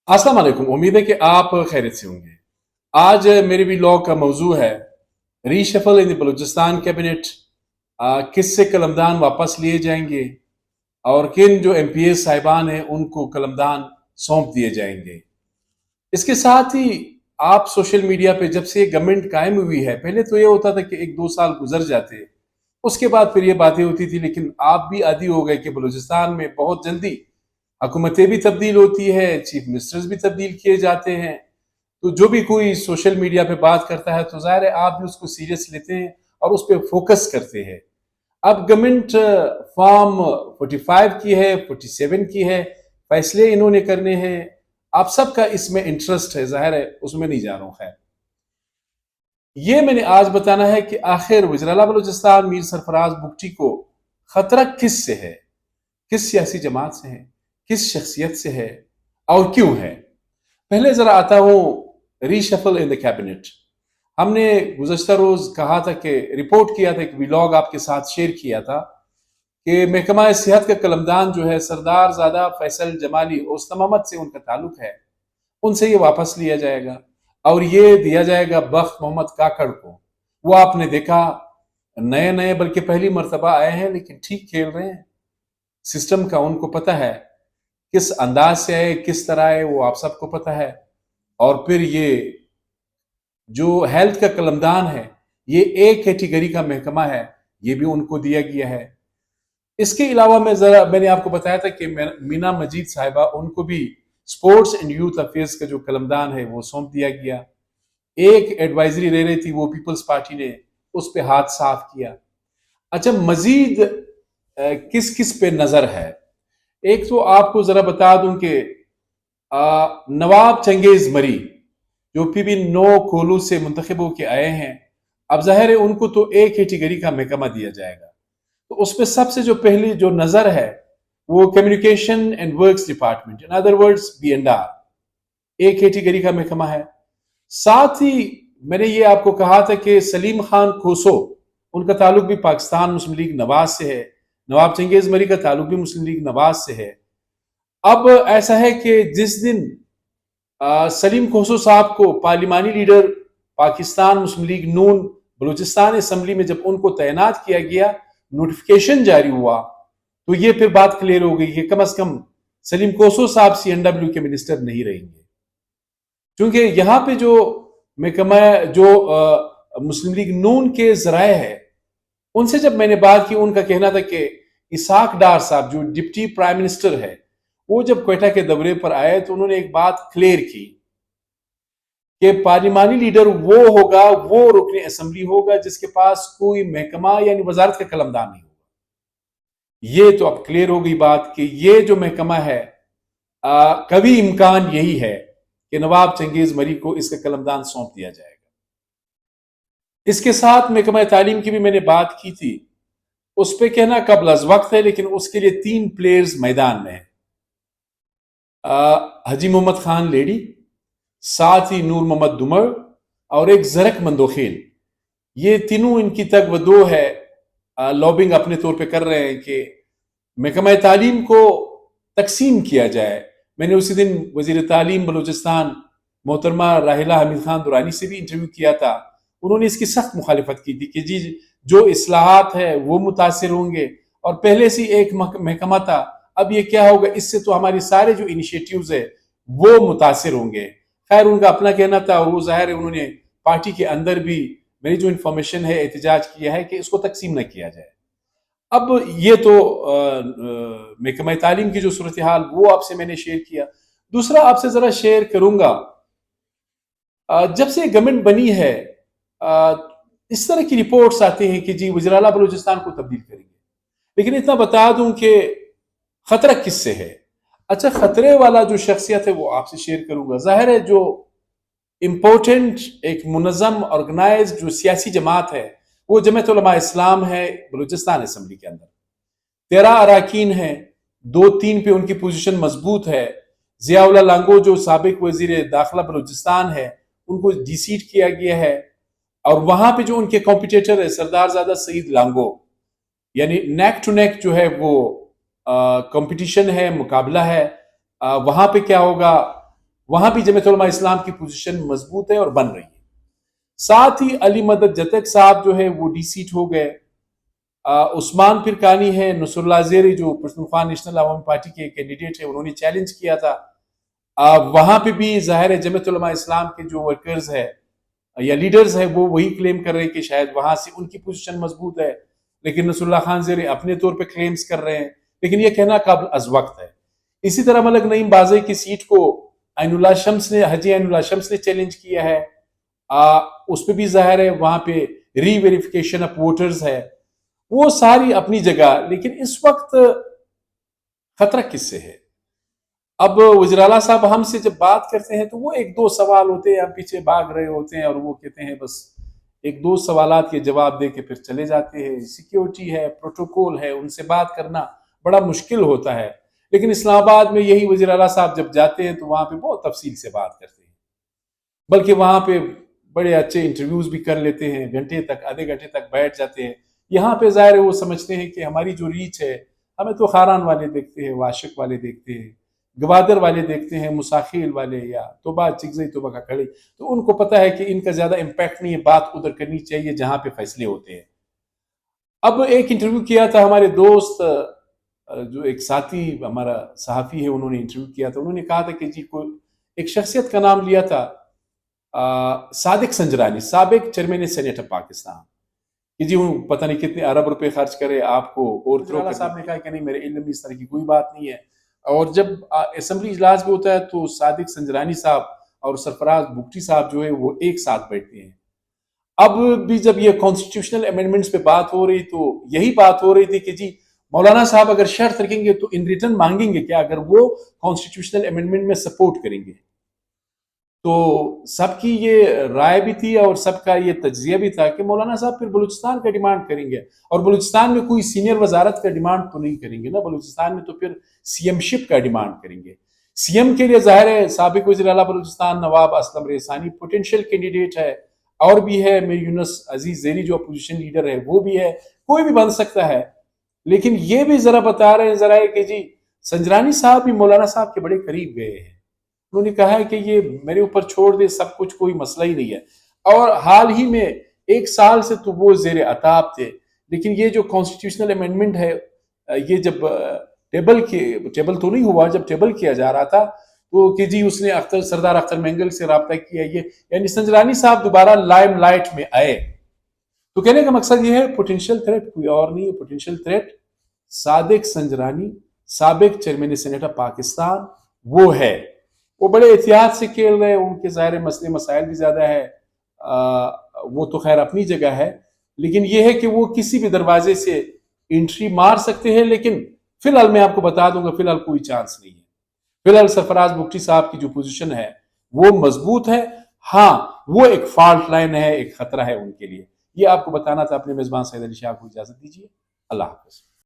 अस्सलाम वालेकुम। उम्मीद है कि आप खैरियत से होंगे। आज मेरे व्लॉग का मौजू है reshuffle in the Balochistan cabinet. किससे कलमदान वापस लिए जाएंगे और किन जो एमपीएस साहिबान हैं उनको कलमदान सौंप दिए जाएंगे। इसके साथ ही आप सोशल मीडिया पे जब से गवर्नमेंट कायम हुई है, पहले तो ये होता था कि एक दो साल गुजर जाते, उसके बाद फिर ये बातें होती थी, लेकिन आप भी आदी हो गए कि बलूचिस्तान में बहुत जल्दी हुकूमतें भी तब्दील होती है, चीफ मिनिस्टर्स भी तब्दील किए जाते हैं। तो जो भी कोई सोशल मीडिया पे बात करता है तो जाहिर है आप भी उसको सीरियस लेते हैं और उस पर फोकस करते हैं। अब गवर्नमेंट फॉर्म 45 की है, 47 की है, फैसले इन्होंने करने हैं। आप सबका इसमें इंटरेस्ट है, जाहिर है उसमें नहीं जा रहा हूं। खैर, ये मैंने आज बताना है कि आखिर वज़ीर-ए-आला बलूचिस्तान मीर सरफराज बुगटी को खतरा किस से है, किस सियासी जमात से है, किस शख्सियत से है और क्यों है। पहले जरा आता हूं रीशफल इन द कैबिनेट। हमने गुज़श्ता रोज कहा था कि रिपोर्ट किया था, एक व्लॉग आपके साथ शेयर किया था कि महकमा सेहत का कलमदान जो है सरदार ज़ादा फैसल जमाली ओस्तमामत से उनका ताल्लुक है, उनसे ये वापस लिया जाएगा और ये दिया जाएगा बख्त मोहम्मद काकड़ को। वो आपने देखा, नए नए बल्कि पहली मर्तबा आए हैं लेकिन ठीक खेल रहे हैं। सिस्टम का उनको पता है, किस अंदाज से आए, किस तरह आए, वो आप सबको पता है। और फिर ये जो हेल्थ का कलमदान है, ये एक कैटेगरी का महकमा है, ये भी उनको दिया गया है। इसके अलावा मैंने आपको बताया था कि मीना मजीद साहिबा, उनको भी स्पोर्ट्स एंड यूथ अफेयर्स का जो कलमदान है वो सौंप दिया गया। एक एडवाइजरी ले रही थी, वो पीपल्स पार्टी ने उस पर हाथ साफ किया। अच्छा, मजीद किस किस पे नजर है। एक तो आपको जरा बता दूं कि नवाब चंगेज मरी जो पीबी नो कोलू से मुंतखब होकर आए हैं, अब जाहिर है उनको तो एक कैटेगरी का महकमा दिया जाएगा। तो उसमें सबसे जो पहली जो नजर है वो communication and works department, in other words BNR, एक कैटेगरी का महकमा है। साथ ही मैंने ये आपको कहा था कि सलीम खान खोसो, उनका ताल्लुक भी पाकिस्तान मुस्लिम लीग नवाज से है। नवाब चंगेज मरी का ताल्लुक भी मुस्लिम लीग नवाज से है। अब ऐसा है कि जिस दिन सलीम खोसो साहब को पार्लिमानी लीडर पाकिस्तान मुस्लिम लीग नून बलूचिस्तान असम्बली में जब उनको तैनात किया गया, नोटिफिकेशन जारी हुआ, तो ये फिर बात क्लियर हो गई कि कम से कम सलीम खोसो साहब CNW के मिनिस्टर नहीं रहेंगे। क्योंकि यहाँ पे जो महकमा जो मुस्लिम लीग नून के जराए है, उनसे जब मैंने बात की, उनका कहना था कि इसाक डार साहब जो डिप्टी प्राइम मिनिस्टर है, वो जब क्वेटा के दौरे पर आए तो उन्होंने एक बात क्लियर की कि पार्लिमानी लीडर वो होगा, वो रुकने असेंबली होगा जिसके पास कोई महकमा यानी वजारत का कलमदान नहीं होगा। ये तो अब क्लियर हो गई बात कि ये जो महकमा है, कभी इम्कान यही है कि नवाब चंगेज मरी को इसका कलमदान सौंप दिया जाएगा। इसके साथ महकमा तालीम की भी मैंने बात की थी, उस पर कहना कबल अज वक्त है, लेकिन उसके लिए 3 प्लेयर्स मैदान में है। हाजी मोहम्मद खान लेडी, साथ ही नूर मोहम्मद दुमर और एक जरक मंदोखेल। ये तीनों इनकी तक वदो है, लॉबिंग अपने तौर पे कर रहे हैं कि महकमा तालीम को तकसीम किया जाए। मैंने उसी दिन वजीर तालीम बलूचिस्तान मोहतरमा राहिला हमीद खान दुरानी से भी इंटरव्यू किया था। उन्होंने इसकी सख्त मुखालिफत की थी कि जी जो इस्लाहात है वो मुतासिर होंगे, और पहले से एक महकमा था, अब ये क्या होगा, इससे तो हमारे सारे जो इनिशिएटिव्स है वो मुतासिर होंगे। खैर, उनका अपना कहना था और वो जाहिर है उन्होंने पार्टी के अंदर भी, मेरी जो इन्फॉर्मेशन है, एहतजाज किया है कि इसको तकसीम न किया जाए। अब ये तो महकमा तालीम की जो सूरत हाल वो आपसे मैंने शेयर किया। दूसरा आपसे जरा शेयर करूंगा, जब से गवर्नमेंट बनी है इस तरह की रिपोर्ट्स आती हैं कि जी वज़ीर-ए-आला बलूचिस्तान को तब्दील करेंगे, लेकिन इतना बता दूं कि खतरा किससे है। अच्छा, खतरे वाला जो शख्सियत है वो आपसे शेयर करूंगा। जाहिर है जो इम्पोर्टेंट एक मुनज़्ज़म ऑर्गेनाइज जो सियासी जमात है वो जमात उलमा इस्लाम है बलूचिस्तान असम्बली के अंदर। 13 अरकान हैं, 2-3 पे उनकी पोजीशन मजबूत है। ज़ियाउल्लाह लांगो जो साबिक वजीर दाखिला बलूचिस्तान है, उनको डिसीट किया गया है, और वहां पे जो उनके कॉम्पिटिटर है सरदार ज़ादा सईद लांगो, यानी नेक टू नेक जो है वो कंपटीशन है, मुकाबला है। वहां पे क्या होगा, وہاں بھی جمعیت علماء اسلام کی پوزیشن مضبوط ہے اور بن رہی ہے. ساتھ ہی علی مدد جتک صاحب جو ہے وہ ڈی سیٹ ہو گئے. عثمان پھرکانی ہے، نصر اللہ زیری جو پشتونخوا نیشنل عوامی پارٹی کے کینڈیڈیٹ ہے، انہوں نے چیلنج کیا تھا. وہاں پہ بھی ظاہر ہے جمعیت علماء اسلام کے جو ورکرز ہے یا لیڈرز ہے وہ وہی کلیم کر رہے ہیں کہ شاید وہاں سے ان کی پوزیشن مضبوط ہے، لیکن نصر اللہ خان زیری اپنے طور پہ کلیمز کر رہے ہیں، لیکن یہ کہنا قابل از وقت ہے. اسی طرح ملک نعیم بازئی کی سیٹ کو حجی عین اللہ شمس نے چیلنج کیا ہے. اس پہ بھی ظاہر ہے وہاں پہ ری ویریفیکیشن آف ووٹرز ہے. وہ ساری اپنی جگہ، لیکن اس وقت خطرہ کس سے ہے؟ اب وزیر اعلیٰ صاحب ہم سے جب بات کرتے ہیں تو وہ ایک دو سوال ہوتے ہیں، ہم پیچھے بھاگ رہے ہوتے ہیں اور وہ کہتے ہیں بس ایک دو سوالات کے جواب دے کے پھر چلے جاتے ہیں. سیکیورٹی ہے، پروٹوکول ہے، ان سے بات کرنا بڑا مشکل ہوتا ہے. لیکن اسلام آباد میں یہی وزیر اعلیٰ صاحب جب جاتے ہیں تو وہاں پہ بہت تفصیل سے بات کرتے ہیں، بلکہ وہاں پہ بڑے اچھے انٹرویوز بھی کر لیتے ہیں، گھنٹے تک آدھے گھنٹے تک بیٹھ جاتے ہیں. یہاں پہ ظاہر ہے وہ سمجھتے ہیں کہ ہماری جو ریچ ہے، ہمیں تو خاران والے دیکھتے ہیں، واشق والے دیکھتے ہیں، گوادر والے دیکھتے ہیں، مساخیل والے یا توبہ چگزئی توبہ کا کھڑی، تو ان کو پتا ہے کہ ان کا زیادہ امپیکٹ نہیں ہے، بات ادھر کرنی چاہیے جہاں پہ فیصلے ہوتے ہیں. اب ایک انٹرویو کیا تھا ہمارے دوست جو ایک ساتھی ہمارا صحافی ہے، انہوں نے انٹرویو کیا تھا. انہوں نے کہا تھا کہ جی کوئی ایک شخصیت کا نام لیا تھا، صادق سنجرانی، سابق چیئرمین سینیٹ آف پاکستان، کہ جی وہ پتہ نہیں کتنے ارب روپے خرچ کرے آپ کو اور تھرو. صاحب نے کہا کہ نہیں، میرے علم میں اس طرح کی کوئی بات نہیں ہے. اور جب اسمبلی اجلاس بھی ہوتا ہے تو صادق سنجرانی صاحب اور سرفراز بگٹی صاحب جو ہے وہ ایک ساتھ بیٹھتے ہیں. اب بھی جب یہ کانسٹیٹیوشنل امینڈمنٹس پہ بات ہو رہی تو یہی بات ہو رہی تھی کہ جی مولانا صاحب اگر شرط رکھیں گے تو ان ریٹرن مانگیں گے کیا اگر وہ کانسٹیٹیوشنل امینڈمنٹ میں سپورٹ کریں گے. تو سب کی یہ رائے بھی تھی اور سب کا یہ تجزیہ بھی تھا کہ مولانا صاحب پھر بلوچستان کا ڈیمانڈ کریں گے، اور بلوچستان میں کوئی سینئر وزارت کا ڈیمانڈ تو نہیں کریں گے نا، بلوچستان میں تو پھر سی ایم شپ کا ڈیمانڈ کریں گے. سی ایم کے لیے ظاہر ہے سابق وزیر اعلیٰ بلوچستان نواب اسلم ریحسانی پوٹینشیل کینڈیڈیٹ ہے، اور بھی ہے میر یونس عزیز زیری جو اپوزیشن لیڈر ہے وہ بھی ہے، کوئی بھی بن سکتا ہے. لیکن یہ بھی ذرا بتا رہے ہیں ذرا کہ جی سنجرانی صاحب بھی مولانا صاحب کے بڑے قریب گئے ہیں. انہوں نے کہا ہے کہ یہ میرے اوپر چھوڑ دے، سب کچھ کوئی مسئلہ ہی نہیں ہے. اور حال ہی میں ایک سال سے تو وہ زیر عتاب تھے، لیکن یہ جو کانسٹیٹیوشنل امینڈمنٹ ہے یہ جب ٹیبل تو نہیں ہوا، جب ٹیبل کیا جا رہا تھا تو کہ جی اس نے سردار اختر مینگل سے رابطہ کیا، یہ یعنی سنجرانی صاحب دوبارہ لائم لائٹ میں آئے. تو کہنے کا مقصد یہ ہے پوٹینشیل تھریٹ کوئی اور نہیں ہے، پوٹینشیل تھریٹ صادق سنجرانی سابق چیئرمین سینیٹ آف پاکستان وہ ہے. وہ بڑے احتیاط سے کھیل رہے ہیں، ان کے ظاہر مسئلے مسائل بھی زیادہ ہے، وہ تو خیر اپنی جگہ ہے، لیکن یہ ہے کہ وہ کسی بھی دروازے سے انٹری مار سکتے ہیں. لیکن فی الحال میں آپ کو بتا دوں گا فی الحال کوئی چانس نہیں ہے. فی الحال سرفراز بگٹی صاحب کی جو پوزیشن ہے وہ مضبوط ہے. ہاں وہ ایک فالٹ لائن ہے، ایک خطرہ ہے ان کے لیے. یہ آپ کو بتانا تھا. اپنے میزبان سعید علی شاہ کو اجازت دیجیے. اللہ حافظ.